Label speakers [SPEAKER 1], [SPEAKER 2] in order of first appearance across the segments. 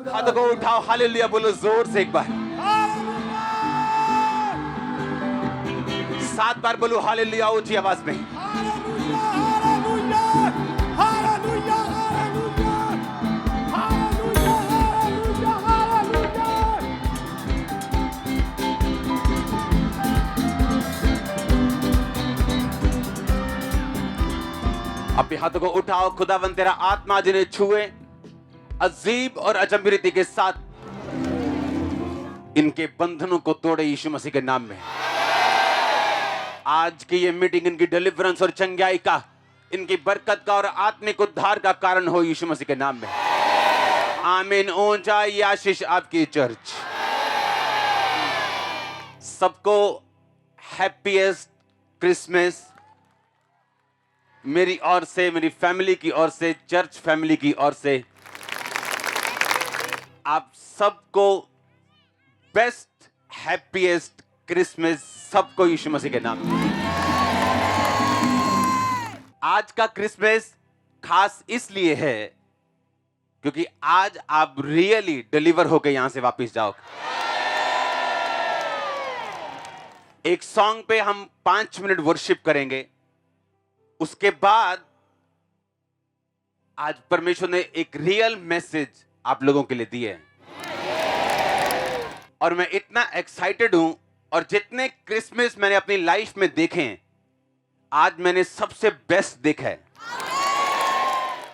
[SPEAKER 1] हाथों को उठाओ, हालेलुया बोलो जोर से एक बार, 7 बार बोलो हालेलुया ऊंची आवाज में। अपने हाथों को उठाओ, खुदावन तेरा आत्मा जिन्हें छुए अजीब और अजनबी रीति के साथ इनके बंधनों को तोड़े यीशु मसीह के नाम में। आज की ये मीटिंग इनकी डिलीवरेंस और चंगाई का, इनकी बरकत का और आत्मिक उद्धार का कारण हो यीशु मसीह के नाम में। आमीन। ऊंचा आशीष आपकी चर्च। सबको हैप्पीएस्ट क्रिसमस मेरी ओर से, मेरी फैमिली की ओर से, चर्च फैमिली की ओर से। आप सबको बेस्ट हैप्पीएस्ट क्रिसमस, सबको यीशु मसीह के नाम में। आज का क्रिसमस खास इसलिए है क्योंकि आज आप रियली डिलीवर होकर यहां से वापस जाओगे। एक सॉन्ग पे हम 5 मिनट वर्शिप करेंगे, उसके बाद आज परमेश्वर ने एक रियल मैसेज आप लोगों के लिए दिए हैं और मैं इतना एक्साइटेड हूं। और जितने क्रिसमस मैंने अपनी लाइफ में देखे हैं, आज मैंने सबसे बेस्ट देखा है।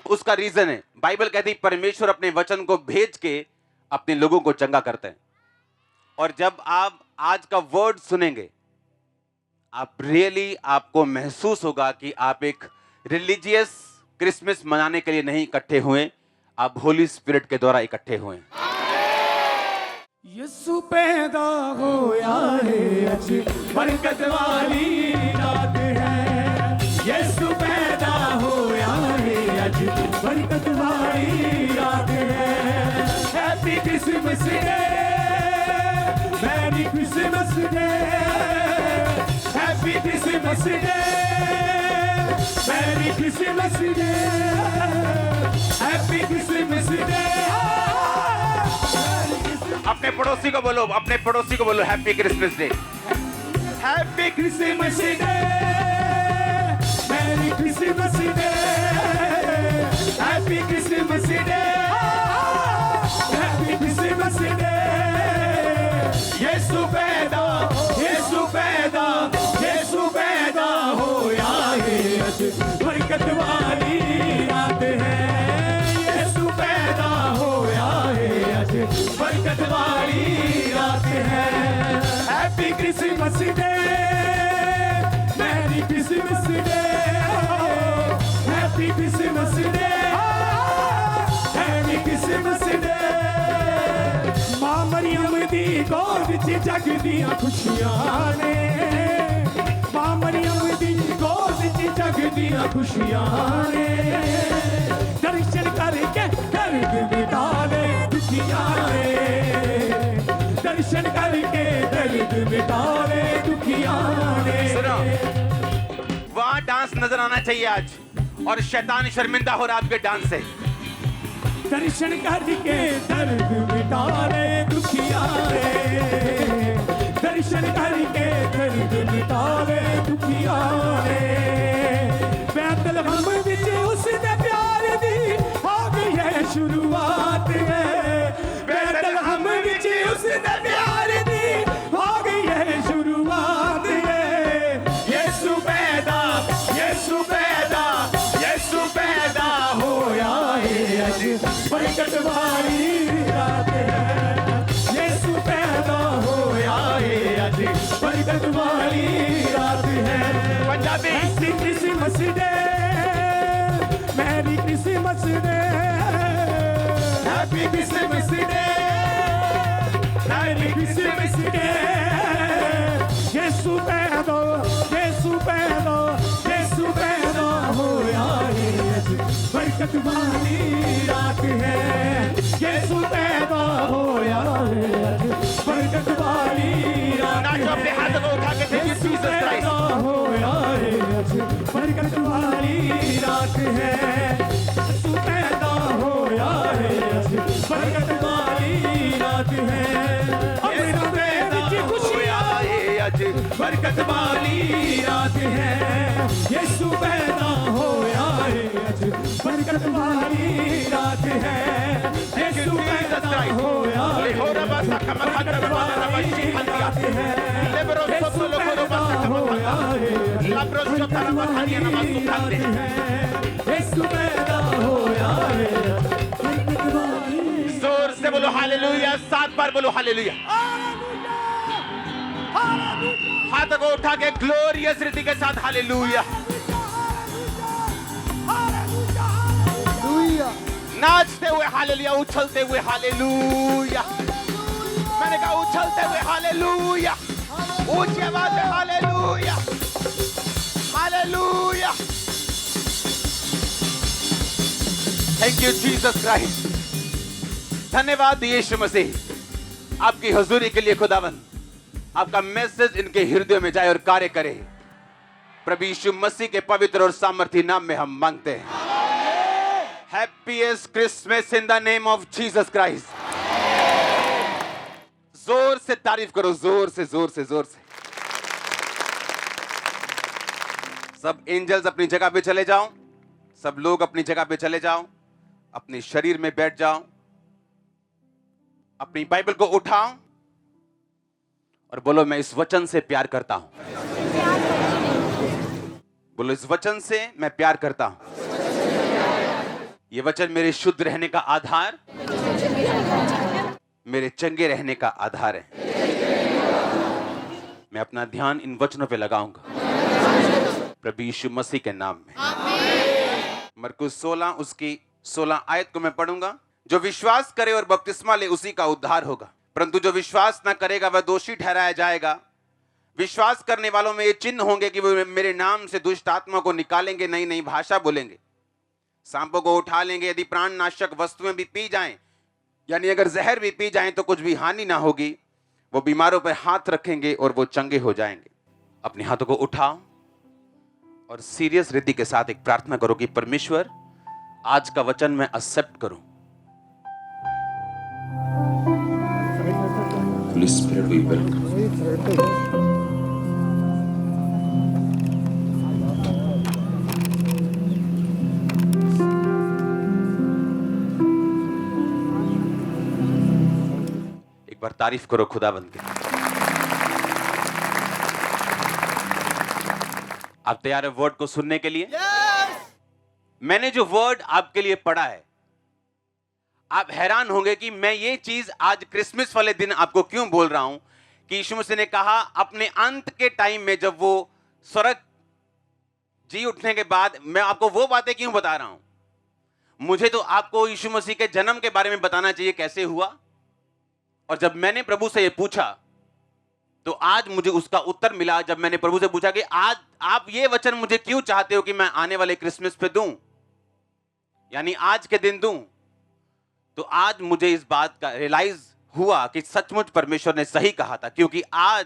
[SPEAKER 1] उसका रीजन है, बाइबल कहती परमेश्वर अपने वचन को भेज के अपने लोगों को चंगा करते हैं। और जब आप आज का वर्ड सुनेंगे, आप रियली आपको महसूस होगा कि आप एक रिलीजियस क्रिसमस मनाने के लिए नहीं इकट्ठे हुए, आप होली स्पिरिट के द्वारा इकट्ठे हुए।
[SPEAKER 2] यीशु पैदा होया है, आज बरकत वाली रात है। यीशु पैदा होया है, आज बरकत वाली रात है। Happy Christmas day, merry Christmas day, happy Christmas day, merry Christmas day, happy Christmas day.
[SPEAKER 1] अपने पड़ोसी को बोलो, अपने पड़ोसी को बोलो happy Christmas day.
[SPEAKER 2] Happy Christmas day, merry Christmas day, happy Christmas day, happy Christmas day. Yeshu पैदा, यीशु पैदा, यीशु पैदा होया है, आज बरकत वाली रात है। यीशु पैदा होया है, आज बरकत वाली रात है। Happy Christmas day, merry Christmas day, happy Christmas day, happy Christmas day. मां मरियम दी गोद च जगदियां खुशियां ने, मां मरियम दी गोद च जगदियां खुशियां ने। दर्शन करके दर्द मिटा ले दुखियां ने, दर्शन करके दर्द मिटा ले दुखियां ने।
[SPEAKER 1] वहां डांस नजर आना चाहिए आज, और शैतान शर्मिंदा हो रहा है आपके डांस से।
[SPEAKER 2] दर्शन करके दर्द मिटा ले दुखियां ने, दर्शन करके दर्द मिटा ले दुखियां ने। बैतलहम विच उसदे प्यार दी आ गई है शुरुआत है। बैतलहम विच उसदे प्यार दी आ गई है शुरुआत है। यीशु पैदा, यीशु पैदा, यीशु पैदा होया है, आज बरकत वाली रात है। यीशु पैदा होया है, आज बरकत वाली रात है।
[SPEAKER 1] Punjabi
[SPEAKER 2] happy Christmas day, merry Christmas day, happy Christmas day, merry Christmas day. Yeshu पैदा, यीशु पैदा, यीशु पैदा होया है, आज बरकत वाली रात है। यीशु पैदा होया है, आज बरकत वाली रात है।
[SPEAKER 1] अपने हाथ को उठा के देखिए,
[SPEAKER 2] यीशु पैदा होया है, आज बरकत वाली रात है। यीशु पैदा होया है, आज बरकत वाली बरकत वाली रात है, यीशु पैदा होया है अज बरकत वाली रात है, यीशु पैदा होया है बरकत वाली रात है, यीशु पैदा होया है बरकत वाली रात है, यीशु पैदा होया है बरकत वाली।
[SPEAKER 1] जोर से बोलो हालेलुया, 7 बार बोलो हालेलुया। हाथों को उठा के ग्लोरियस रीति के साथ हालेलुया। नाचते हुए हालेलुया, उछलते हुए हालेलुया। मैंने कहा उछलते हुए हालेलुया, ऊंची आवाज में hallelujah, hallelujah. Thank you Jesus Christ. धन्यवाद यीशु मसीह। आपकी हुजूरी के लिए खुदावंद आपका मैसेज इनके हृदय में जाए और कार्य करे। प्रभु यीशु मसीह के पवित्र और सामर्थी नाम में हम मांगते हैं। Happiest Christmas in the name of Jesus Christ. जोर से तारीफ करो, जोर से जोर से जोर से। सब एंजल्स अपनी जगह पे चले जाओ, सब लोग अपनी जगह पे चले जाओ, अपने शरीर में बैठ जाओ, अपनी बाइबल को उठाओ और बोलो मैं इस वचन से प्यार करता हूं। बोलो इस वचन से मैं प्यार करता हूं। ये वचन मेरे शुद्ध रहने का आधार, मेरे चंगे रहने का आधार है। मैं अपना ध्यान इन वचनों पे लगाऊंगा प्रभु यीशु मसीह के नाम में। मरकुस 16 उसकी 16 आयत को मैं पढ़ूंगा। जो विश्वास करे और बपतिस्मा ले उसी का उद्धार होगा, परंतु जो विश्वास न करेगा वह दोषी ठहराया जाएगा। विश्वास करने वालों में ये चिन्ह होंगे कि वो मेरे नाम से दुष्ट आत्मा को निकालेंगे, नई नई भाषा बोलेंगे, सांपों को उठा लेंगे, यदि प्राणनाशक वस्तुएं भी पी जाएं, यानी अगर जहर भी पी जाएं तो कुछ भी हानि ना होगी। वो बीमारों पर हाथ रखेंगे और वो चंगे हो जाएंगे। अपने हाथों को उठाओ और सीरियस रीति के साथ एक प्रार्थना करो कि परमेश्वर आज का वचन मैं एक्सेप्ट करूं।
[SPEAKER 3] Holy Spirit, we welcome you.
[SPEAKER 1] एक बार तारीफ करो खुदावंद की। आप तैयार है वर्ड को सुनने के लिए? मैंने जो वर्ड आपके लिए पढ़ा है, आप हैरान होंगे कि मैं ये चीज आज क्रिसमस वाले दिन आपको क्यों बोल रहा हूं कि यीशु मसीह ने कहा अपने अंत के टाइम में जब वो स्वर्ग जी उठने के बाद, मैं आपको वो बातें क्यों बता रहा हूं। मुझे तो आपको यीशु मसीह के जन्म के बारे में बताना चाहिए, कैसे हुआ। और जब मैंने प्रभु से ये पूछा तो आज मुझे उसका उत्तर मिला। जब मैंने प्रभु से पूछा कि आज आप ये वचन मुझे क्यों चाहते हो कि मैं आने वाले क्रिसमस पे दूं, यानी आज के दिन दूं, तो आज मुझे इस बात का रियलाइज हुआ कि सचमुच परमेश्वर ने सही कहा था। क्योंकि आज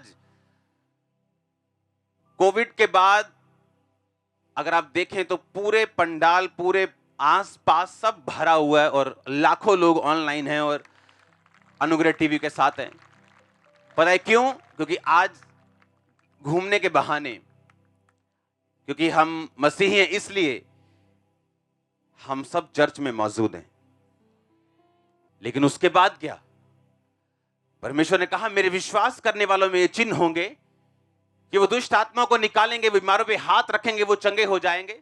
[SPEAKER 1] कोविड के बाद अगर आप देखें तो पूरे पंडाल, पूरे आसपास सब भरा हुआ है और लाखों लोग ऑनलाइन हैं और अनुग्रह टीवी के साथ हैं। पता है क्यों? क्योंकि आज घूमने के बहाने, क्योंकि हम मसीही हैं इसलिए हम सब चर्च में मौजूद हैं। लेकिन उसके बाद क्या? परमेश्वर ने कहा मेरे विश्वास करने वालों में ये चिन्ह होंगे कि वो दुष्ट आत्मा को निकालेंगे, बीमारों पे हाथ रखेंगे, वो चंगे हो जाएंगे।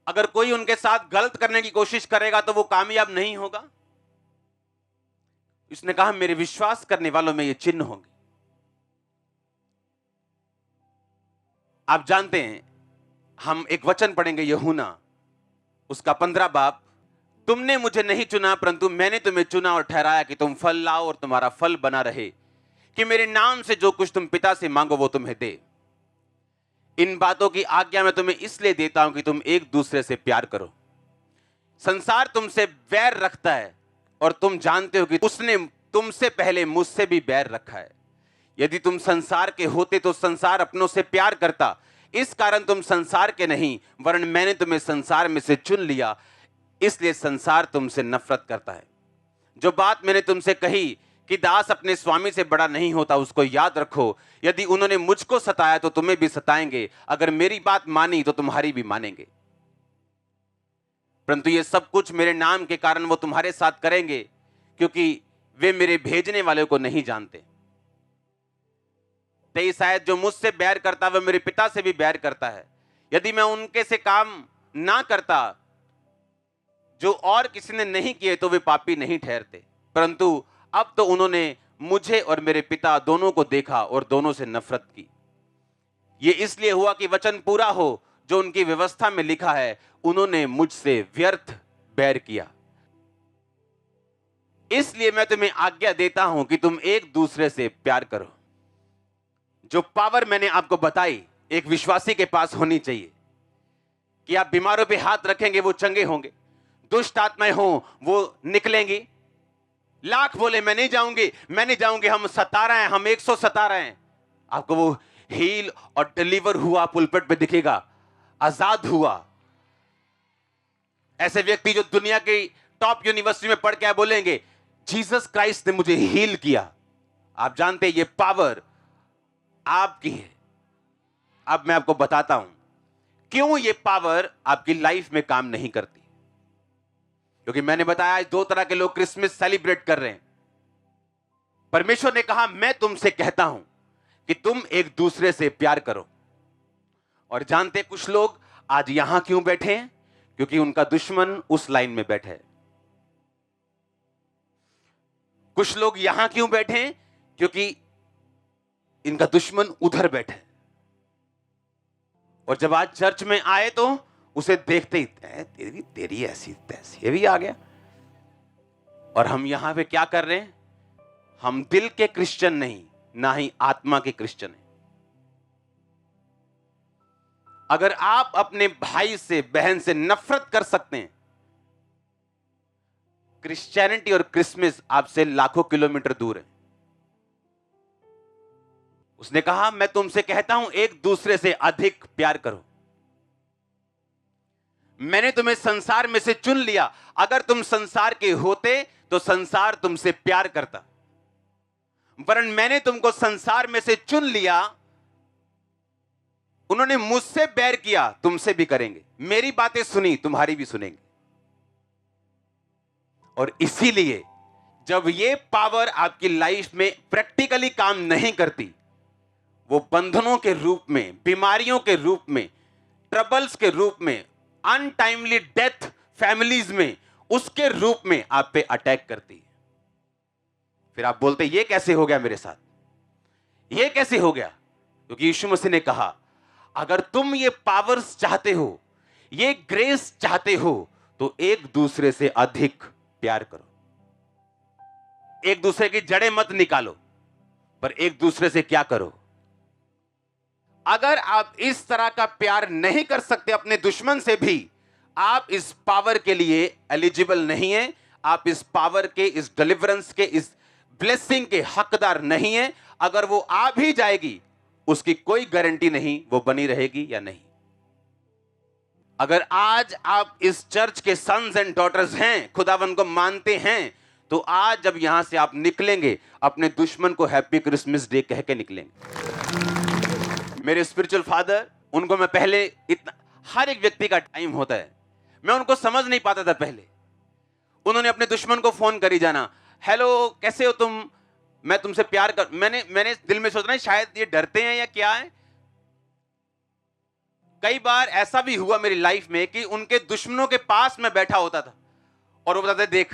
[SPEAKER 1] अगर कोई उनके साथ गलत करने की कोशिश करेगा तो वो कामयाब नहीं होगा। उसने कहा मेरे विश्वास करने वालों में ये चिन्ह होंगे। आप जानते हैं, हम एक वचन पढ़ेंगे यूहन्ना उसका 15 बाब। तुमने मुझे नहीं चुना परंतु मैंने तुम्हें चुना और ठहराया कि तुम फल लाओ और तुम्हारा फल बना रहे, कि मेरे नाम से जो कुछ तुम पिता से मांगो वो तुम्हें दे। इन बातों की आज्ञा मैं तुम्हें इसलिए देता हूं कि तुम एक दूसरे से प्यार करो। संसार तुमसे बैर रखता है और तुम जानते हो कि उसने तुमसे पहले मुझसे भी बैर रखा है। यदि तुम संसार के होते तो संसार अपनों से प्यार करता, इस कारण तुम संसार के नहीं वरन मैंने तुम्हें संसार में से चुन लिया, इसलिए संसार तुमसे नफरत करता है। जो बात मैंने तुमसे कही कि दास अपने स्वामी से बड़ा नहीं होता। उसको याद रखो, यदि उन्होंने मुझको सताया तो तुम्हें भी सताएंगे, अगर मेरी बात मानी तो तुम्हारी भी मानेंगे। परंतु ये सब कुछ मेरे नाम के कारण वो तुम्हारे साथ करेंगे, क्योंकि वे मेरे भेजने वाले को नहीं जानते। 23 आयत, जो मुझसे बैर करता वह मेरे पिता से भी बैर करता है। यदि मैं उनके से काम ना करता जो और किसी ने नहीं किए तो वे पापी नहीं ठहरते, परंतु अब तो उन्होंने मुझे और मेरे पिता दोनों को देखा और दोनों से नफरत की। ये इसलिए हुआ कि वचन पूरा हो जो उनकी व्यवस्था में लिखा है, उन्होंने मुझसे व्यर्थ बैर किया। इसलिए मैं तुम्हें आज्ञा देता हूं कि तुम एक दूसरे से प्यार करो। जो पावर मैंने आपको बताई एक विश्वासी के पास होनी चाहिए कि आप बीमारों पे हाथ रखेंगे वो चंगे होंगे, दुष्ट आत्माएं हो वो निकलेंगी। लाख बोले मैं नहीं जाऊंगी, हम 17 हैं, हम 117 हैं, आपको वो हील और डिलीवर हुआ पुलपिट पे दिखेगा, आजाद हुआ। ऐसे व्यक्ति जो दुनिया की टॉप यूनिवर्सिटी में पढ़ के बोलेंगे जीसस क्राइस्ट ने मुझे हील किया। आप जानते हैं ये पावर आपकी है। अब मैं आपको बताता हूं क्यों ये पावर आपकी लाइफ में काम नहीं करती। क्योंकि मैंने बताया आज 2 तरह के लोग क्रिसमस सेलिब्रेट कर रहे हैं। परमेश्वर ने कहा मैं तुमसे कहता हूं कि तुम एक दूसरे से प्यार करो। और जानते कुछ लोग आज यहां क्यों बैठे हैं? क्योंकि उनका दुश्मन उस लाइन में बैठा है। कुछ लोग यहां क्यों बैठे हैं? क्योंकि इनका दुश्मन उधर बैठे। और जब आज चर्च में आए तो उसे देखते ही तेरी ऐसी तैसी, ये भी आ गया। और हम यहां पे क्या कर रहे हैं? हम दिल के क्रिश्चियन नहीं, ना ही आत्मा के क्रिश्चियन हैं। अगर आप अपने भाई से बहन से नफरत कर सकते हैं, क्रिश्चियनिटी और क्रिसमस आपसे लाखों किलोमीटर दूर है। उसने कहा मैं तुमसे कहता हूं एक दूसरे से अधिक प्यार करो। मैंने तुम्हें संसार में से चुन लिया। अगर तुम संसार के होते तो संसार तुमसे प्यार करता, वरन मैंने तुमको संसार में से चुन लिया। उन्होंने मुझसे बैर किया, तुमसे भी करेंगे। मेरी बातें सुनी, तुम्हारी भी सुनेंगे। और इसीलिए जब ये पावर आपकी लाइफ में प्रैक्टिकली काम नहीं करती, वो बंधनों के रूप में, बीमारियों के रूप में, ट्रबल्स के रूप में, अनटाइमली डेथ फैमिलीज में, उसके रूप में आप पे अटैक करती है। फिर आप बोलते ये कैसे हो गया मेरे साथ, ये कैसे हो गया? क्योंकि यीशु मसीह ने कहा अगर तुम ये पावर्स चाहते हो, ये ग्रेस चाहते हो, तो एक दूसरे से अधिक प्यार करो। एक दूसरे की जड़ें मत निकालो, पर एक दूसरे से क्या करो? अगर आप इस तरह का प्यार नहीं कर सकते अपने दुश्मन से भी, आप इस पावर के लिए एलिजिबल नहीं है। आप इस पावर के, इस डिलीवरेंस के, इस ब्लेसिंग के हकदार नहीं है। अगर वो आ भी जाएगी, उसकी कोई गारंटी नहीं वो बनी रहेगी या नहीं। अगर आज आप इस चर्च के सन्स एंड डॉटर्स हैं, खुदावन को मानते हैं, तो आज जब यहां से आप निकलेंगे, अपने दुश्मन को हैप्पी क्रिसमस डे कह के निकलेंगे। मेरे स्पिरिचुअल फादर, उनको मैं पहले इतना, हर एक व्यक्ति का टाइम होता है, मैं उनको समझ नहीं पाता था पहले। उन्होंने अपने दुश्मन को फोन करी जाना, हेलो कैसे हो तुम, मैं तुमसे प्यार कर। मैंने दिल में सोचना शायद ये डरते हैं या क्या है। कई बार ऐसा भी हुआ मेरी लाइफ में कि उनके दुश्मनों के पास मैं बैठा होता था और वो बताते देख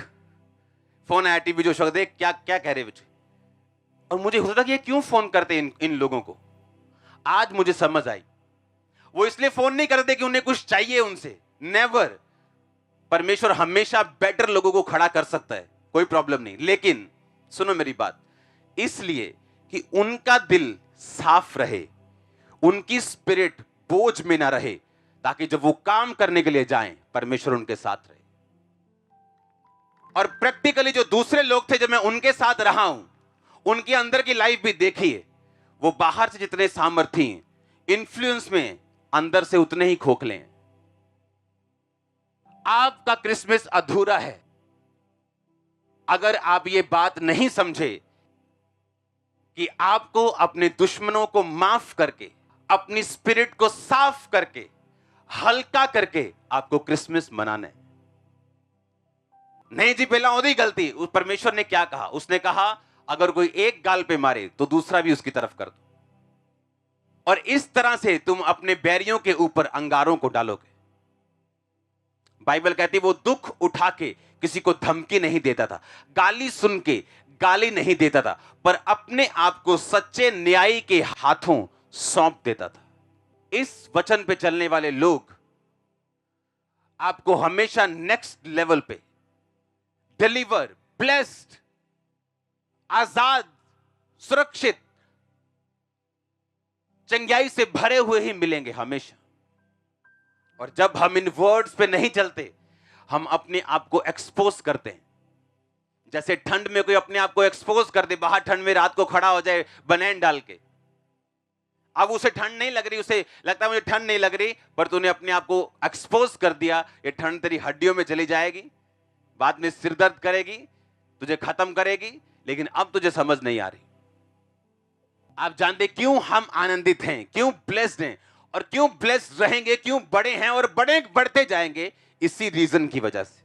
[SPEAKER 1] फोन आया, टीवी जो शो, देख क्या क्या कह रहे मुझे। और मुझे होता था कि ये क्यों फोन करते इन लोगों को। आज मुझे समझ आई, वो इसलिए फोन नहीं करते कि उन्हें कुछ चाहिए उनसे, नेवर। परमेश्वर हमेशा बेटर लोगों को खड़ा कर सकता है, कोई प्रॉब्लम नहीं। लेकिन सुनो मेरी बात, इसलिए कि उनका दिल साफ रहे, उनकी स्पिरिट बोझ में ना रहे, ताकि जब वो काम करने के लिए जाएं, परमेश्वर उनके साथ रहे। और प्रैक्टिकली जो दूसरे लोग थे, जब मैं उनके साथ रहा हूं, उनके अंदर की लाइफ भी देखी है। वो बाहर से जितने सामर्थी हैं, इन्फ्लुएंस में, अंदर से उतने ही खोखले हैं। आपका क्रिसमस अधूरा है अगर आप ये बात नहीं समझे कि आपको अपने दुश्मनों को माफ करके, अपनी स्पिरिट को साफ करके, हल्का करके आपको क्रिसमस मनाना है। नहीं जी, पहला ओदी गलती। उस परमेश्वर ने क्या कहा? उसने कहा अगर कोई एक गाल पे मारे तो दूसरा भी उसकी तरफ कर दो, और इस तरह से तुम अपने बैरियों के ऊपर अंगारों को डालोगे। बाइबल कहती है वो दुख उठा के किसी को धमकी नहीं देता था, गाली सुन के गाली नहीं देता था, पर अपने आप को सच्चे न्यायी के हाथों सौंप देता था। इस वचन पे चलने वाले लोग आपको हमेशा नेक्स्ट लेवल पे डिलीवर, ब्लेस्ड, आजाद, सुरक्षित, चंगाई से भरे हुए ही मिलेंगे हमेशा। और जब हम इन वर्ड्स पे नहीं चलते, हम अपने आप को एक्सपोज करते हैं। जैसे ठंड में कोई अपने आप को एक्सपोज कर दे, बाहर ठंड में रात को खड़ा हो जाए बनैन डाल के। अब उसे ठंड नहीं लग रही, उसे लगता है मुझे ठंड नहीं लग रही, पर तूने अपने आप को एक्सपोज कर दिया। ये ठंड तेरी हड्डियों में चली जाएगी, बाद में सिर दर्द करेगी, तुझे खत्म करेगी, लेकिन अब तुझे समझ नहीं आ रही। आप जानते क्यों हम आनंदित हैं, क्यों ब्लेस्ड हैं, और क्यों ब्लेस्ड रहेंगे, क्यों बड़े हैं और बढ़ते जाएंगे? इसी रीजन की वजह से।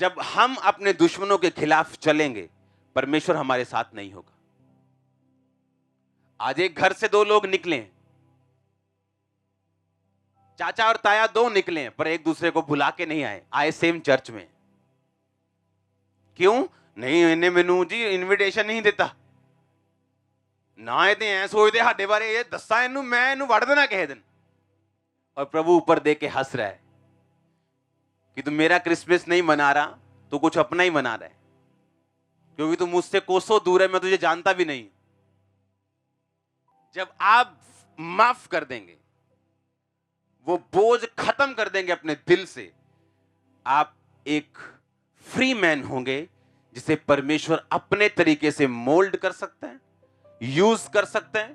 [SPEAKER 1] जब हम अपने दुश्मनों के खिलाफ चलेंगे, परमेश्वर हमारे साथ नहीं होगा। आज एक घर से दो लोग निकले हैं, चाचा और ताया दो निकले हैं, पर एक दूसरे को बुला के नहीं आए सेम चर्च में। क्यों? नहीं, इन्हें मैनू जी इनविटेशन नहीं देता ना, ये सोचते साडे बारे ये दसा इनू, मैं इनू वड़ देना किसी दिन। और प्रभु ऊपर दे के हंस रहा है कि तू मेरा क्रिसमस नहीं मना रहा, तू कुछ अपना ही मना रहा है, क्योंकि तू मुझसे कोसों दूर है, मैं तुझे जानता भी नहीं। जब आप माफ कर देंगे, वो बोझ खत्म कर देंगे अपने दिल से, आप एक फ्री मैन होंगे जिसे परमेश्वर अपने तरीके से मोल्ड कर सकते हैं, यूज कर सकते हैं,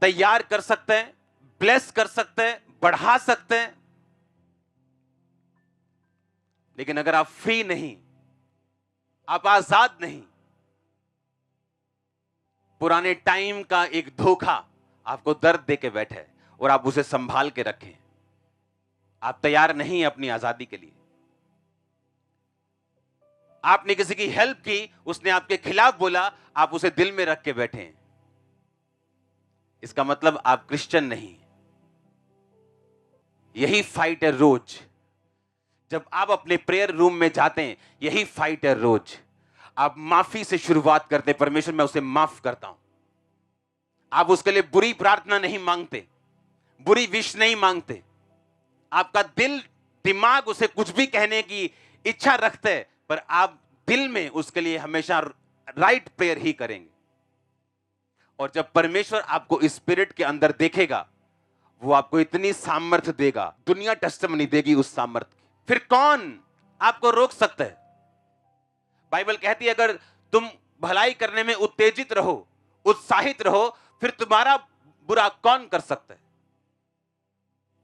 [SPEAKER 1] तैयार कर सकते हैं, ब्लेस कर सकते हैं, बढ़ा सकते हैं। लेकिन अगर आप फ्री नहीं, आप आजाद नहीं, पुराने टाइम का एक धोखा आपको दर्द दे के बैठे और आप उसे संभाल के रखें, आप तैयार नहीं अपनी आजादी के लिए। आपने किसी की हेल्प की, उसने आपके खिलाफ बोला, आप उसे दिल में रख के बैठे हैं, इसका मतलब आप क्रिश्चियन नहीं। यही फाइट है रोज। जब आप अपने प्रेयर रूम में जाते हैं, यही फाइट है रोज। आप माफी से शुरुआत करते, परमेश्वर मैं उसे माफ करता हूं। आप उसके लिए बुरी प्रार्थना नहीं मांगते, बुरी विश नहीं मांगते। आपका दिल दिमाग उसे कुछ भी कहने की इच्छा रखते हैं, पर आप दिल में उसके लिए हमेशा राइट प्रेयर ही करेंगे। और जब परमेश्वर आपको इस स्पिरिट के अंदर देखेगा, वो आपको इतनी सामर्थ्य देगा, दुनिया टेस्टिमनी देगी उस सामर्थ्य की। फिर कौन आपको रोक सकता है? बाइबल कहती है अगर तुम भलाई करने में उत्तेजित रहो, उत्साहित रहो, फिर तुम्हारा बुरा कौन कर सकता है?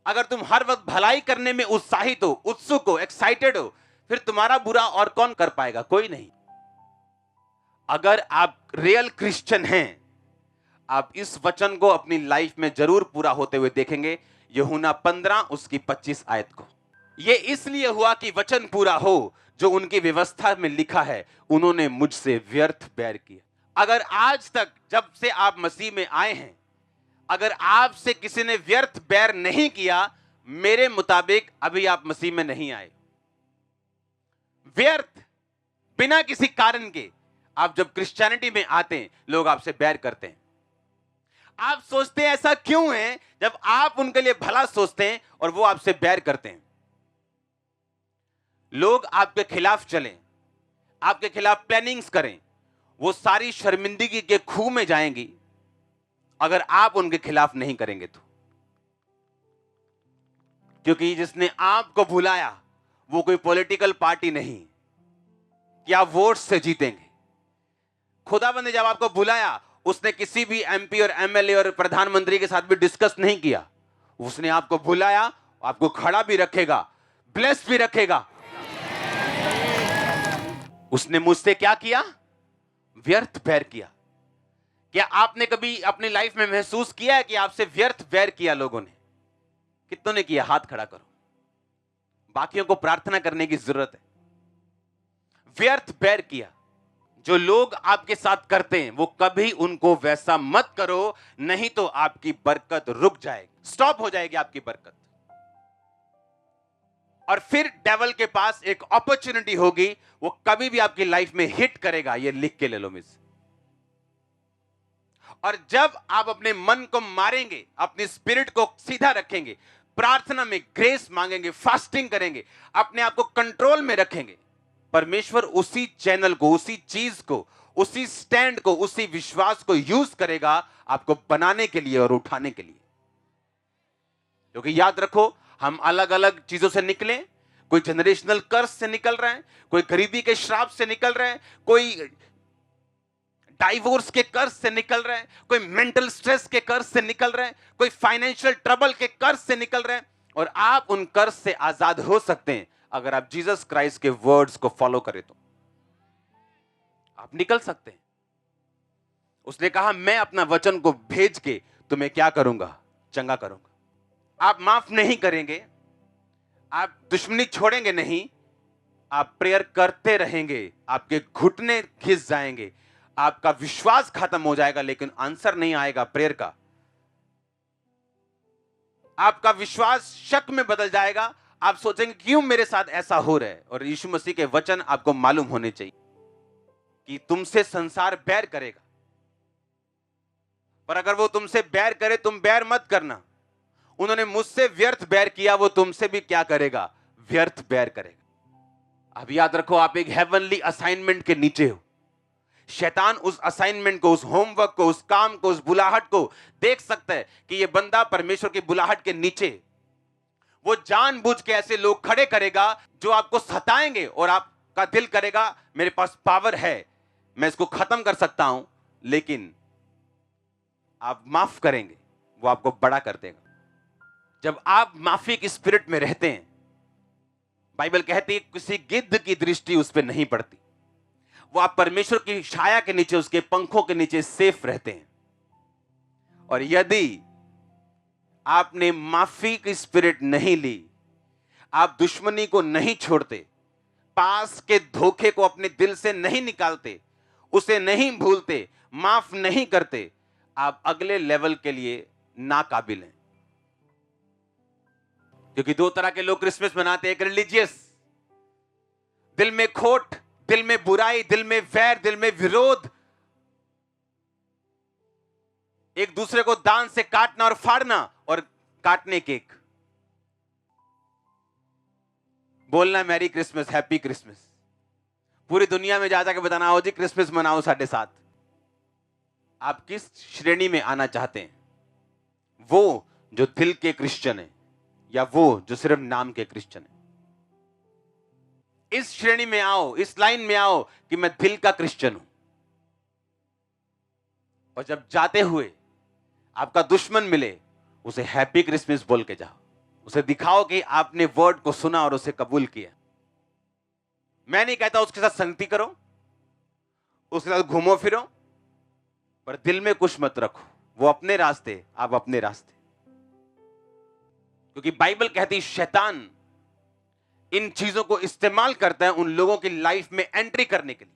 [SPEAKER 1] अगर तुम हर वक्त भलाई करने में उत्साहित हो, उत्सुक हो, एक्साइटेड हो, फिर तुम्हारा बुरा और कौन कर पाएगा? कोई नहीं। अगर आप रियल क्रिश्चियन हैं, आप इस वचन को अपनी लाइफ में जरूर पूरा होते हुए देखेंगे। यूहन्ना 15 उसकी 25 आयत को। यह इसलिए हुआ कि वचन पूरा हो जो उनकी व्यवस्था में लिखा है, उन्होंने मुझसे व्यर्थ बैर किया। अगर आज तक जब से आप मसीह में आए हैं, अगर आपसे किसी ने व्यर्थ बैर नहीं किया, मेरे मुताबिक अभी आप मसीह में नहीं आए। व्यर्थ, बिना किसी कारण के आप जब क्रिश्चियनिटी में आते हैं, लोग आपसे बैर करते हैं। आप सोचते हैं ऐसा क्यों है? जब आप उनके लिए भला सोचते हैं और वो आपसे बैर करते हैं। लोग आपके खिलाफ चलें, आपके खिलाफ प्लानिंग्स करें, वो सारी शर्मिंदगी के खूह में जाएंगी अगर आप उनके खिलाफ नहीं करेंगे तो। क्योंकि जिसने आपको भुलाया वो कोई पॉलिटिकल पार्टी नहीं कि आप वोट से जीतेंगे। खुदाबंद ने जब आपको बुलाया, उसने किसी भी एमपी और एमएलए और प्रधानमंत्री के साथ भी डिस्कस नहीं किया। उसने आपको बुलाया, आपको खड़ा भी रखेगा, ब्लेस भी रखेगा। उसने मुझसे क्या किया? व्यर्थ बैर किया। क्या आपने कभी अपनी लाइफ में महसूस किया है कि आपसे व्यर्थ बैर किया लोगों ने? कितनों ने किया? हाथ खड़ा करो। बाकियों को प्रार्थना करने की जरूरत है। व्यर्थ बैर किया। जो लोग आपके साथ करते हैं वो कभी उनको वैसा मत करो, नहीं तो आपकी बरकत रुक जाएगी, स्टॉप हो जाएगी आपकी बरकत। और फिर डेविल के पास एक अपॉर्चुनिटी होगी, वो कभी भी आपकी लाइफ में हिट करेगा। ये लिख के ले लो मिस। और जब आप अपने मन को मारेंगे, अपनी स्पिरिट को सीधा रखेंगे, प्रार्थना में ग्रेस मांगेंगे, फास्टिंग करेंगे, अपने आप को कंट्रोल में रखेंगे, परमेश्वर उसी चैनल को, उसी चीज को, उसी स्टैंड को, उसी विश्वास को यूज करेगा आपको बनाने के लिए और उठाने के लिए। क्योंकि याद रखो, हम अलग अलग चीजों से निकले। कोई जनरेशनल कर्स से निकल रहे हैं, कोई गरीबी के श्राप से निकल रहे हैं, कोई डाइवोर्स के कर्ज से निकल रहे हैं, कोई मेंटल स्ट्रेस के कर्ज से निकल रहे हैं, कोई फाइनेंशियल ट्रबल के कर्ज से निकल रहे हैं। और आप उन कर्ज से आजाद हो सकते हैं अगर आप जीसस क्राइस्ट के वर्ड्स को फॉलो करें तो आप निकल सकते हैं। उसने कहा, मैं अपना वचन को भेज के तुम्हें क्या करूंगा? चंगा करूंगा। आप माफ नहीं करेंगे, आप दुश्मनी छोड़ेंगे नहीं, आप प्रेयर करते रहेंगे, आपके घुटने घिस जाएंगे, आपका विश्वास खत्म हो जाएगा, लेकिन आंसर नहीं आएगा प्रेयर का। आपका विश्वास शक में बदल जाएगा। आप सोचेंगे क्यों मेरे साथ ऐसा हो रहा है। और यीशु मसीह के वचन आपको मालूम होने चाहिए कि तुमसे संसार बैर करेगा, पर अगर वो तुमसे बैर करे, तुम बैर मत करना। उन्होंने मुझसे व्यर्थ बैर किया, वो तुमसे भी क्या करेगा? व्यर्थ बैर करेगा। अब याद रखो, आप एक हेवनली असाइनमेंट के नीचे हो। शैतान उस असाइनमेंट को, उस होमवर्क को, उस काम को, उस बुलाहट को देख सकता है कि ये बंदा परमेश्वर की बुलाहट के नीचे। वो जानबूझ के ऐसे लोग खड़े करेगा जो आपको सताएंगे और आपका दिल करेगा मेरे पास पावर है, मैं इसको खत्म कर सकता हूं, लेकिन आप माफ करेंगे, वो आपको बड़ा कर देगा। जब आप माफी की स्पिरिट में रहते हैं, बाइबल कहती है किसी गिद्ध की दृष्टि उस पर नहीं पड़ती। वो आप परमेश्वर की छाया के नीचे, उसके पंखों के नीचे सेफ रहते हैं। और यदि आपने माफी की स्पिरिट नहीं ली, आप दुश्मनी को नहीं छोड़ते, पास के धोखे को अपने दिल से नहीं निकालते, उसे नहीं भूलते, माफ नहीं करते, आप अगले लेवल के लिए नाकाबिल हैं। क्योंकि दो तरह के लोग क्रिसमस मनाते हैं। एक रिलीजियस, दिल में खोट, दिल में बुराई, दिल में वैर, दिल में विरोध, एक दूसरे को दांत से काटना और फाड़ना और काटने केक, बोलना मैरी क्रिसमस, हैप्पी क्रिसमस, पूरी दुनिया में जा जाकर बताना, आओ जी क्रिसमस मनाओ साढ़े साथ। आप किस श्रेणी में आना चाहते हैं? वो जो दिल के क्रिश्चियन है या वो जो सिर्फ नाम के क्रिश्चियन है? इस श्रेणी में आओ, इस लाइन में आओ कि मैं दिल का क्रिश्चियन हूं। और जब जाते हुए आपका दुश्मन मिले, उसे हैप्पी क्रिसमस बोल के जाओ, उसे दिखाओ कि आपने वर्ड को सुना और उसे कबूल किया। मैं नहीं कहता उसके साथ संगति करो, उसके साथ घूमो फिरो, पर दिल में कुछ मत रखो। वो अपने रास्ते, आप अपने रास्ते। क्योंकि बाइबल कहती शैतान इन चीजों को इस्तेमाल करता है उन लोगों की लाइफ में एंट्री करने के लिए।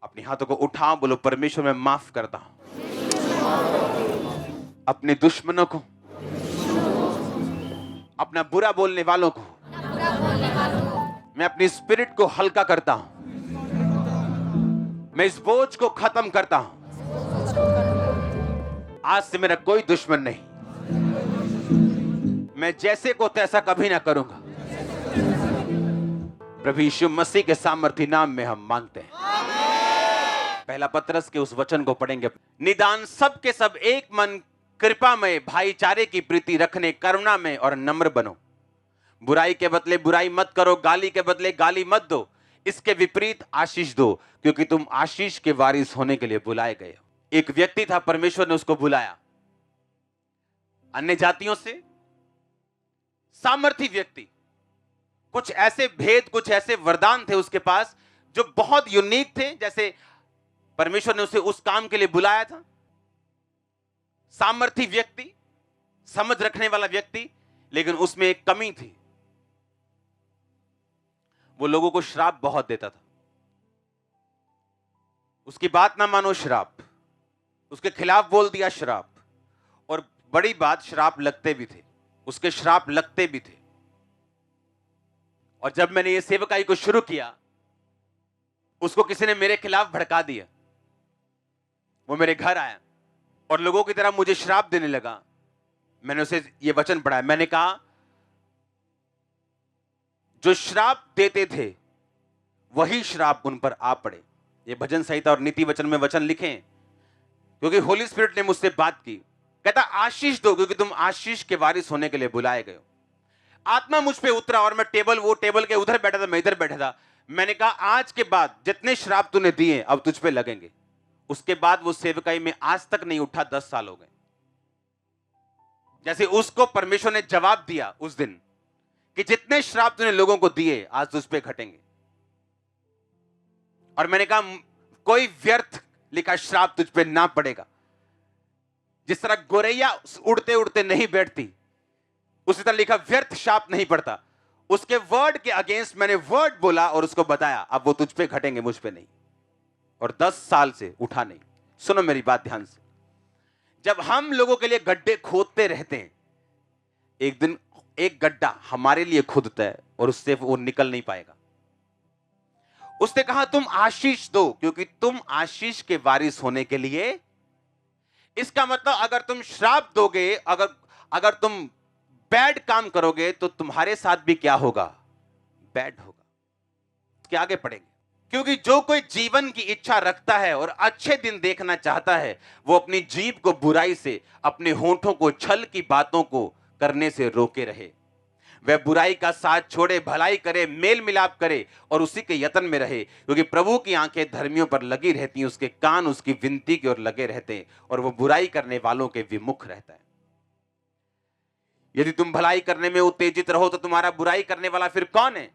[SPEAKER 1] अपने हाथों को उठाओ, बोलो परमेश्वर मैं माफ करता हूं अपने दुश्मनों को, अपना बुरा बोलने वालों को। मैं अपनी स्पिरिट को हल्का करता हूं, मैं इस बोझ को खत्म करता हूं। आज से मेरा कोई दुश्मन नहीं, मैं जैसे को तैसा कभी ना करूंगा। प्रभु यीशु मसीह के सामर्थी नाम में हम मांगते हैं। पहला पतरस के उस वचन को पढ़ेंगे। निदान सब के सब एक मन, कृपा में, भाईचारे की प्रीति रखने, करुणा में और नम्र बनो। बुराई के बदले बुराई मत करो, गाली के बदले गाली मत दो, इसके विपरीत आशीष दो, क्योंकि तुम आशीष के वारिस होने के लिए बुलाए गए हो। एक व्यक्ति था, परमेश्वर ने उसको बुलाया, अन्य जातियों से सामर्थी व्यक्ति, कुछ ऐसे भेद, कुछ ऐसे वरदान थे उसके पास जो बहुत यूनिक थे, जैसे परमेश्वर ने उसे उस काम के लिए बुलाया था। सामर्थी व्यक्ति, समझ रखने वाला व्यक्ति, लेकिन उसमें एक कमी थी, वो लोगों को श्राप बहुत देता था। उसकी बात ना मानो श्राप, उसके खिलाफ बोल दिया श्राप, और बड़ी बात श्राप लगते भी थे, उसके श्राप लगते भी थे। और जब मैंने ये सेवकाई को शुरू किया, उसको किसी ने मेरे खिलाफ भड़का दिया। वो मेरे घर आया और लोगों की तरह मुझे श्राप देने लगा। मैंने उसे ये वचन पढ़ाया, मैंने कहा जो श्राप देते थे वही श्राप उन पर आ पड़े। ये भजन संहिता और नीति वचन में वचन लिखे हैं, क्योंकि होली स्पिरिट ने मुझसे बात की। कहता आशीष दो, क्योंकि तुम आशीष के वारिस होने के लिए बुलाए गए हो। आत्मा मुझ पे उतरा और मैं वो टेबल के उधर बैठा था, मैं इधर बैठा था। मैंने कहा आज के बाद जितने श्राप तूने दिए अब तुझ पे लगेंगे। उसके बाद वो सेवकाई में आज तक नहीं उठा, 10 साल हो गए। जैसे उसको परमेश्वर ने जवाब दिया उस दिन कि जितने श्राप तूने लोगों को दिए आज तुझ पे घटेंगे। और मैंने कहा कोई व्यर्थ लिखा श्राप तुझ पे ना पड़ेगा। जिस तरह गोरैया उड़ते उड़ते नहीं बैठती, उसी तरह लिखा व्यर्थ श्राप नहीं पड़ता। उसके वर्ड के अगेंस्ट मैंने वर्ड बोला और उसको बताया अब वो तुझ पे घटेंगे, मुझ पे नहीं। और 10 साल से उठा नहीं। सुनो मेरी बात ध्यान से, जब हम लोगों के लिए गड्ढे खोदते रहते हैं, एक दिन एक गड्ढा हमारे लिए खुदता है और उससे वो निकल नहीं पाएगा। उसने कहा तुम आशीष दो, क्योंकि तुम आशीष के वारिस होने के लिए। इसका मतलब अगर तुम श्राप दोगे, अगर तुम बैड काम करोगे तो तुम्हारे साथ भी क्या होगा? बैड होगा। क्या आगे पढ़ेंगे, क्योंकि जो कोई जीवन की इच्छा रखता है और अच्छे दिन देखना चाहता है, वो अपनी जीभ को बुराई से, अपने होंठों को छल की बातों को करने से रोके रहे। वह बुराई का साथ छोड़े, भलाई करे, मेल मिलाप करे और उसी के यत्न में रहे, क्योंकि प्रभु की आंखें धर्मियों पर लगी रहती हैं, उसके कान उसकी विनती की ओर लगे रहते हैं और वो बुराई करने वालों के विमुख रहता है। यदि तुम भलाई करने में उत्तेजित रहो तो तुम्हारा बुराई करने वाला फिर कौन है?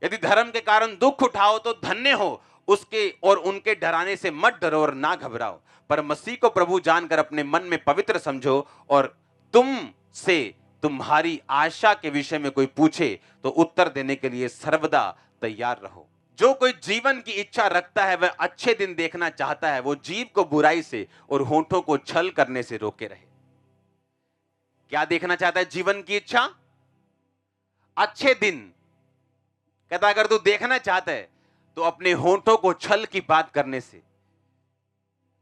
[SPEAKER 1] यदि धर्म के कारण दुख उठाओ तो धन्य हो, उसके और उनके डराने से मत डरो और ना घबराओ, पर मसीह को प्रभु जानकर अपने मन में पवित्र समझो। और तुमसे तुम्हारी आशा के विषय में कोई पूछे तो उत्तर देने के लिए सर्वदा तैयार रहो। जो कोई जीवन की इच्छा रखता है, वह अच्छे दिन देखना चाहता है, वो जीभ को बुराई से और होंठों को छल करने से रोके रहे। क्या देखना चाहता है जीवन की इच्छा? अच्छे दिन। कहता अगर तू देखना चाहता है तो अपने होंठों को छल की बात करने से,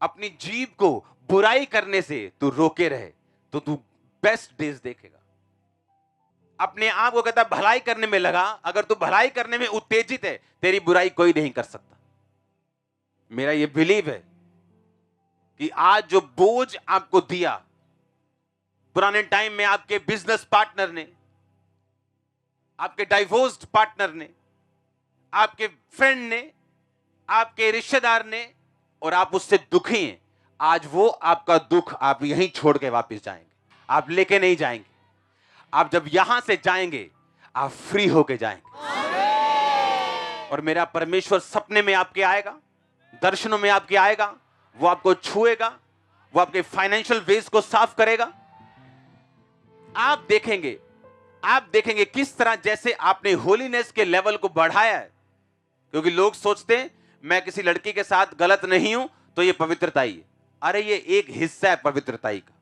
[SPEAKER 1] अपनी जीभ को बुराई करने से तू रोके रहे, तो तू बेस्ट डेज देखेगा। अपने आप को कहता भलाई करने में लगा। अगर तू भलाई करने में उत्तेजित है, तेरी बुराई कोई नहीं कर सकता। मेरा यह बिलीव है कि आज जो बोझ आपको दिया पुराने टाइम में, आपके बिजनेस पार्टनर ने, आपके डाइवोर्स्ड पार्टनर ने, आपके फ्रेंड ने, आपके रिश्तेदार ने, और आप उससे दुखी हैं, आज वो आपका दुख आप यहीं छोड़ के वापस जाएंगे। आप लेके नहीं जाएंगे। आप जब यहां से जाएंगे आप फ्री होके जाएंगे। और मेरा परमेश्वर सपने में आपके आएगा, दर्शनों में आपके आएगा, वो आपको छुएगा, वो आपके फाइनेंशियल वेज को साफ करेगा। आप देखेंगे किस तरह जैसे आपने होलीनेस के लेवल को बढ़ाया है। क्योंकि लोग सोचते हैं मैं किसी लड़की के साथ गलत नहीं हूं तो ये पवित्रताई है। अरे ये एक हिस्सा है पवित्रताई का।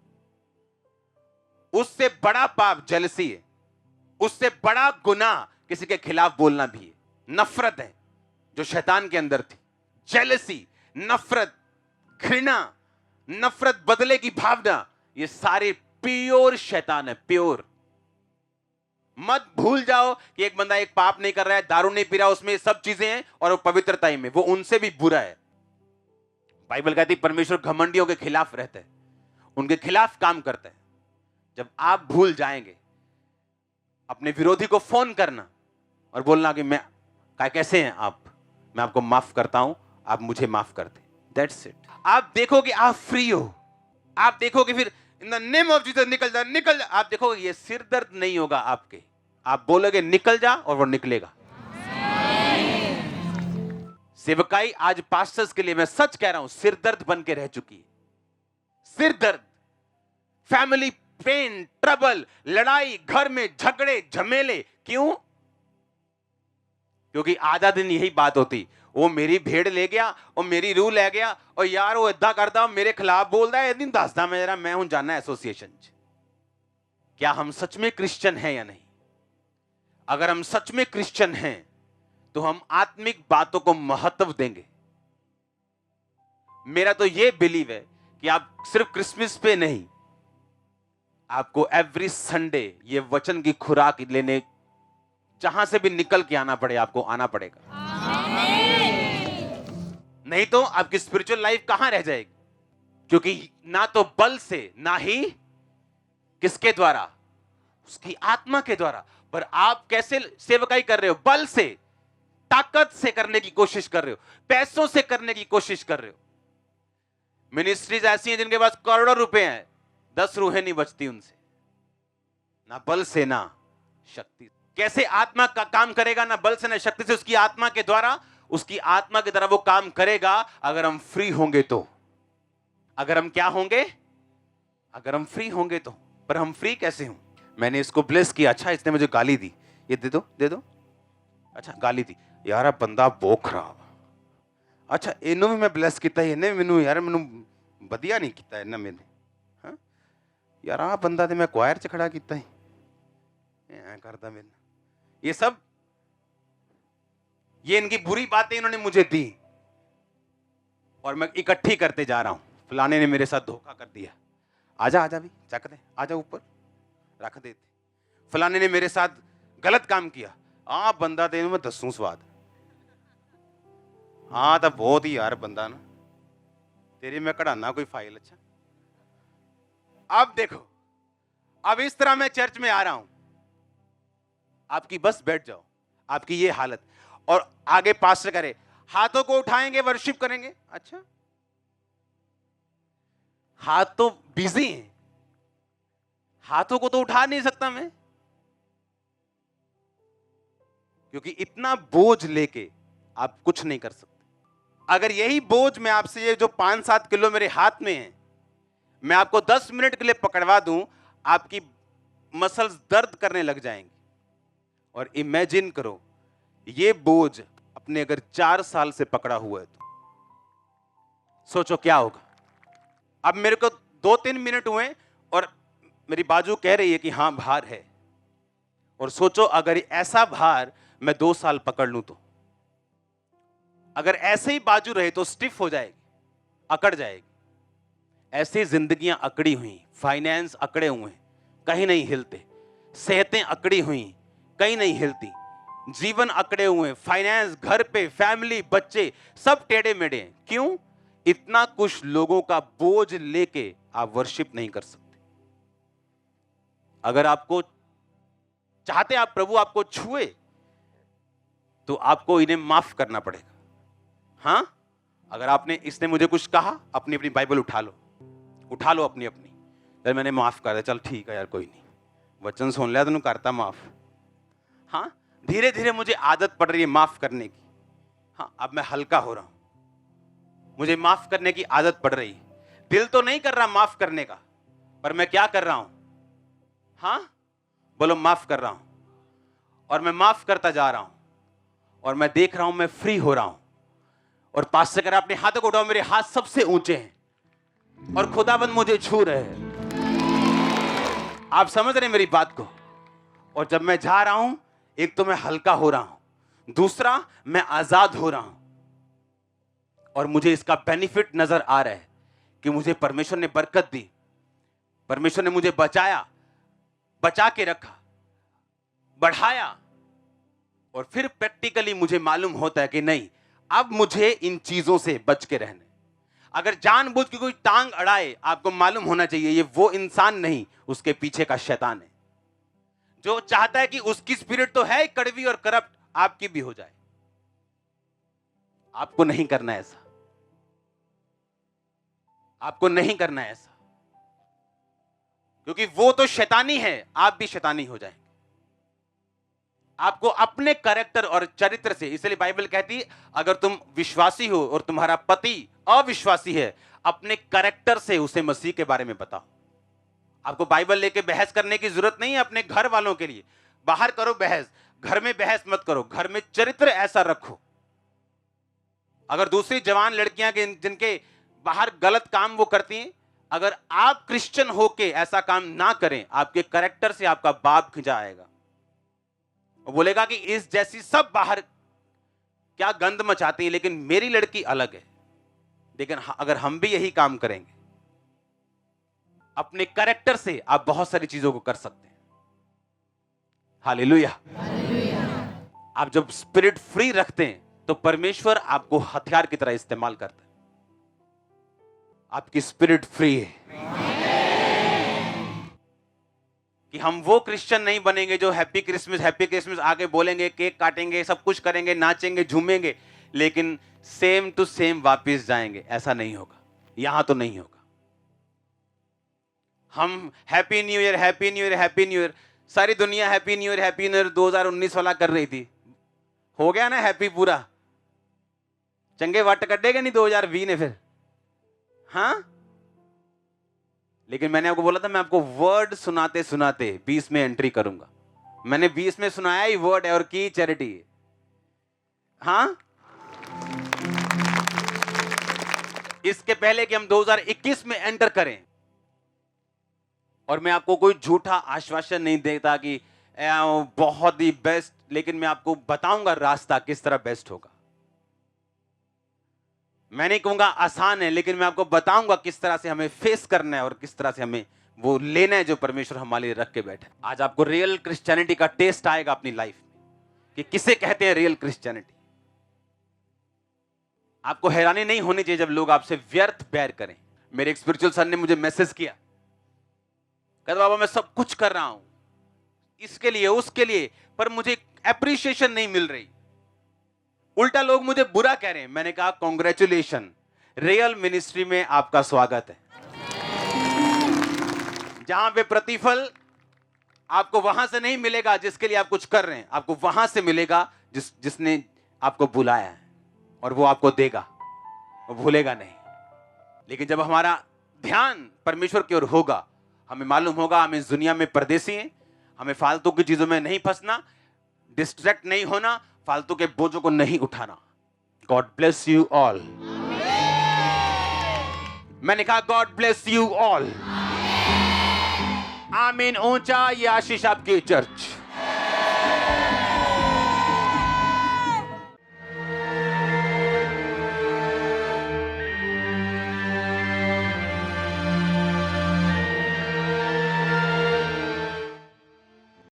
[SPEAKER 1] उससे बड़ा पाप जेलसी है, उससे बड़ा गुनाह किसी के खिलाफ बोलना भी है। नफरत है जो शैतान के अंदर थी, जेलसी, नफरत, घृणा, नफरत, बदले की भावना, ये सारे प्योर शैतान है, प्योर। मत भूल जाओ कि एक बंदा एक पाप नहीं कर रहा है, दारू नहीं पी रहा, उसमें सब चीजें हैं और वो पवित्रताई में, वो उनसे भी बुरा है। बाइबल कहती परमेश्वर घमंडियों के खिलाफ रहता है, उनके खिलाफ काम करता है। जब आप भूल जाएंगे, अपने विरोधी को फोन करना और बोलना कि कैसे हैं आप, मैं आपको माफ करता हूं, आप मुझे माफ कर दें। That's it. आप देखोगे आप फ्री हो। आप देखोगे फिर in the name of Jesus निकल जा। आप देखोगे ये सिर दर्द नहीं होगा आपके। आप बोलोगे निकल जा और वो निकलेगा। सेवकाई आज पास्टर्स के लिए मैं सच कह रहा हूं सिरदर्द बन के रह चुकी है। सिरदर्द, फैमिली पेन, ट्रबल, लड़ाई, घर में झगड़े झमेले। क्यों? क्योंकि आधा दिन यही बात होती, वो मेरी भेड़ ले गया और मेरी रूह ले गया और यार वो इदा करदा मेरे खिलाफ बोलदा है, दिन दसदा मैं हूं जाना एसोसिएशन च। क्या हम सच में क्रिश्चियन हैं या नहीं? अगर हम सच में क्रिश्चियन हैं तो हम आत्मिक बातों को महत्व देंगे। मेरा तो यह बिलीव है कि आप सिर्फ क्रिसमस पे नहीं, आपको एवरी संडे ये वचन की खुराक लेने जहां से भी निकल के आना पड़े, आपको आना पड़ेगा। नहीं तो आपकी स्पिरिचुअल लाइफ कहां रह जाएगी? क्योंकि ना तो बल से, ना ही किसके द्वारा, उसकी आत्मा के द्वारा। पर आप कैसे सेवकाई कर रहे हो? बल से, ताकत से करने की कोशिश कर रहे हो, पैसों से करने की कोशिश कर रहे हो। मिनिस्ट्रीज ऐसी हैं जिनके पास करोड़ों रुपए हैं, 10 रूहें नहीं बचती उनसे, ना बल से ना शक्ति। कैसे आत्मा का काम करेगा? ना बल से ना शक्ति से, उसकी आत्मा के द्वारा। उसकी आत्मा की तरह वो काम करेगा अगर हम फ्री होंगे तो। अगर हम क्या होंगे? अगर हम फ्री होंगे तो। पर हम फ्री कैसे हों? मैंने इसको ब्लेस किया, अच्छा इसने मुझे गाली दी, ये दे दो दे दो, अच्छा गाली दी, यार बंदा बहुत खराब, अच्छा इन्हों भी मैं ब्लेस किया, इन्हें मैनू यार मैनू वधिया नहीं किया इन्हें मैंने, हाँ यार आ बंदा तो मैं क्वायर च खड़ा किया ऐ करता मैंने। ये सब, ये इनकी बुरी बातें इन्होंने मुझे दी और मैं इकट्ठी करते जा रहा हूं। फलाने ने मेरे साथ धोखा कर दिया, आजा आजा भी चक दे, आजा ऊपर रख देते। फलाने ने मेरे साथ गलत काम किया, आ बंदा तेन मैं दसूं स्वाद, हाँ तो बहुत ही यार बंदा ना, तेरी मैं कढ़ाना कोई फाइल। अच्छा अब देखो, अब इस तरह मैं चर्च में आ रहा हूं, आपकी बस बैठ जाओ, आपकी ये हालत, और आगे पास्टर करे हाथों को उठाएंगे वर्शिप करेंगे। अच्छा हाथ तो बिजी हैं, हाथों को तो उठा नहीं सकता मैं, क्योंकि इतना बोझ लेके आप कुछ नहीं कर सकते। अगर यही बोझ मैं आपसे, ये जो 5-7 किलो मेरे हाथ में है, मैं आपको 10 मिनट के लिए पकड़वा दूं, आपकी मसल्स दर्द करने लग जाएंगे। और इमेजिन करो ये बोझ अपने अगर 4 साल से पकड़ा हुआ है तो सोचो क्या होगा। अब मेरे को 2-3 मिनट हुए और मेरी बाजू कह रही है कि हां भार है, और सोचो अगर ऐसा भार मैं 2 साल पकड़ लूं तो, अगर ऐसे ही बाजू रहे तो स्टिफ हो जाएगी, अकड़ जाएगी। ऐसी जिंदगियां अकड़ी हुई, फाइनेंस अकड़े हुए, कहीं नहीं हिलते, सेहतें अकड़ी हुई, कहीं नहीं हिलती, जीवन अकड़े हुए, फाइनेंस, घर पे फैमिली, बच्चे सब टेढ़े मेढ़े हैं। क्यों? इतना कुछ लोगों का बोझ लेके आप वर्शिप नहीं कर सकते। अगर आपको चाहते आप प्रभु आपको छुए तो आपको इन्हें माफ करना पड़ेगा। हां, अगर आपने, इसने मुझे कुछ कहा, अपनी अपनी बाइबल उठा लो अपनी अपनी, यार मैंने माफ कर दिया, चल ठीक है यार कोई नहीं, वचन सुन लिया तो करता माफ। हाँ, धीरे धीरे मुझे आदत पड़ रही है माफ करने की। हाँ, अब मैं हल्का हो रहा हूं, मुझे माफ करने की आदत पड़ रही है। दिल तो नहीं कर रहा माफ करने का, पर मैं क्या कर रहा हूं? हाँ बोलो, माफ कर रहा हूं, और मैं माफ करता जा रहा हूं, और मैं देख रहा हूं मैं फ्री हो रहा हूं। और पास से कर अपने हाथों को उठाओ, मेरे हाथ सबसे ऊंचे हैं और खुदाबंद मुझे छू रहे हैं। आप समझ रहे मेरी बात को? और जब मैं जा रहा हूं, एक तो मैं हल्का हो रहा हूं, दूसरा मैं आजाद हो रहा हूं, और मुझे इसका बेनिफिट नजर आ रहा है कि मुझे परमेश्वर ने बरकत दी, परमेश्वर ने मुझे बचाया, बचा के रखा, बढ़ाया। और फिर प्रैक्टिकली मुझे मालूम होता है कि नहीं, अब मुझे इन चीजों से बच के रहना। अगर जानबूझ के कोई टांग अड़ाए, आपको मालूम होना चाहिए ये वो इंसान नहीं, उसके पीछे का शैतान है, जो चाहता है कि उसकी स्पिरिट तो है कड़वी और करप्ट, आपकी भी हो जाए। आपको नहीं करना ऐसा, आपको नहीं करना ऐसा, क्योंकि वो तो शैतानी है, आप भी शैतानी हो जाएंगे। आपको अपने कैरेक्टर और चरित्र से, इसलिए बाइबल कहती है अगर तुम विश्वासी हो और तुम्हारा पति अविश्वासी है, अपने कैरेक्टर से उसे मसीह के बारे में बताओ। आपको बाइबल लेके बहस करने की जरूरत नहीं है अपने घर वालों के लिए। बाहर करो बहस, घर में बहस मत करो। घर में चरित्र ऐसा रखो। अगर दूसरी जवान लड़कियां जिनके बाहर गलत काम वो करती हैं, अगर आप क्रिश्चियन होके ऐसा काम ना करें, आपके कैरेक्टर से आपका बाप खिंचा आएगा। वो बोलेगा कि इस जैसी सब बाहर क्या गंद मचाती है, लेकिन मेरी लड़की अलग है। लेकिन अगर हम भी यही काम करेंगे, अपने कैरेक्टर से आप बहुत सारी चीजों को कर सकते हैं। हालेलुया। आप जब स्पिरिट फ्री रखते हैं तो परमेश्वर आपको हथियार की तरह इस्तेमाल करता है। आपकी स्पिरिट फ्री है कि हम वो क्रिश्चियन नहीं बनेंगे जो हैप्पी क्रिसमस आगे बोलेंगे, केक काटेंगे, सब कुछ करेंगे, नाचेंगे, झूमेंगे, लेकिन सेम टू सेम वापस जाएंगे। ऐसा नहीं होगा, यहां तो नहीं होगा। हम happy new year, happy new year, happy new year, सारी दुनिया हैप्पी न्यू ईयर 2019 वाला कर रही थी। हो गया ना हैप्पी पूरा? चंगे वट कटेगा नहीं 2020 ने फिर? हाँ, लेकिन मैंने आपको बोला था मैं आपको वर्ड सुनाते सुनाते 20 में एंट्री करूंगा। मैंने 20 में सुनाया ही वर्ड है और की चैरिटी है। हाँ, इसके पहले कि हम 2021 में एंटर करें, और मैं आपको कोई झूठा आश्वासन नहीं देता कि बहुत ही बेस्ट, लेकिन मैं आपको बताऊंगा रास्ता किस तरह बेस्ट होगा। मैं नहीं कहूंगा आसान है, लेकिन मैं आपको बताऊंगा किस तरह से हमें फेस करना है और किस तरह से हमें वो लेना है जो परमेश्वर हमारे लिए रख के बैठे। आज आपको रियल क्रिश्चियनिटी का टेस्ट आएगा अपनी लाइफ में कि किसे कहते हैं रियल क्रिश्चियनिटी। आपको हैरानी नहीं होनी चाहिए जब लोग आपसे व्यर्थ बैर करें। मेरे एक स्पिरिचुअल सन ने मुझे मैसेज किया, कहता बाबा मैं सब कुछ कर रहा हूं इसके लिए उसके लिए, पर मुझे एप्रिसिएशन नहीं मिल रही, उल्टा लोग मुझे बुरा कह रहे हैं। मैंने कहा कॉन्ग्रेचुलेशन, रियल मिनिस्ट्री में आपका स्वागत है। जहां पे प्रतिफल आपको वहां से नहीं मिलेगा जिसके लिए आप कुछ कर रहे हैं, आपको वहां से मिलेगा जिसने आपको बुलाया है, और वो आपको देगा, वो भूलेगा नहीं। लेकिन जब हमारा ध्यान परमेश्वर की ओर होगा, हमें मालूम होगा हम इस दुनिया में परदेसी हैं, हमें फालतू की चीजों में नहीं फंसना, डिस्ट्रैक्ट नहीं होना, फालतू के बोझों को नहीं उठाना। God bless you all. मैंने कहा गॉड ब्लेस यू ऑल। आमीन ऊंचा, ये आशीष आपकी चर्च।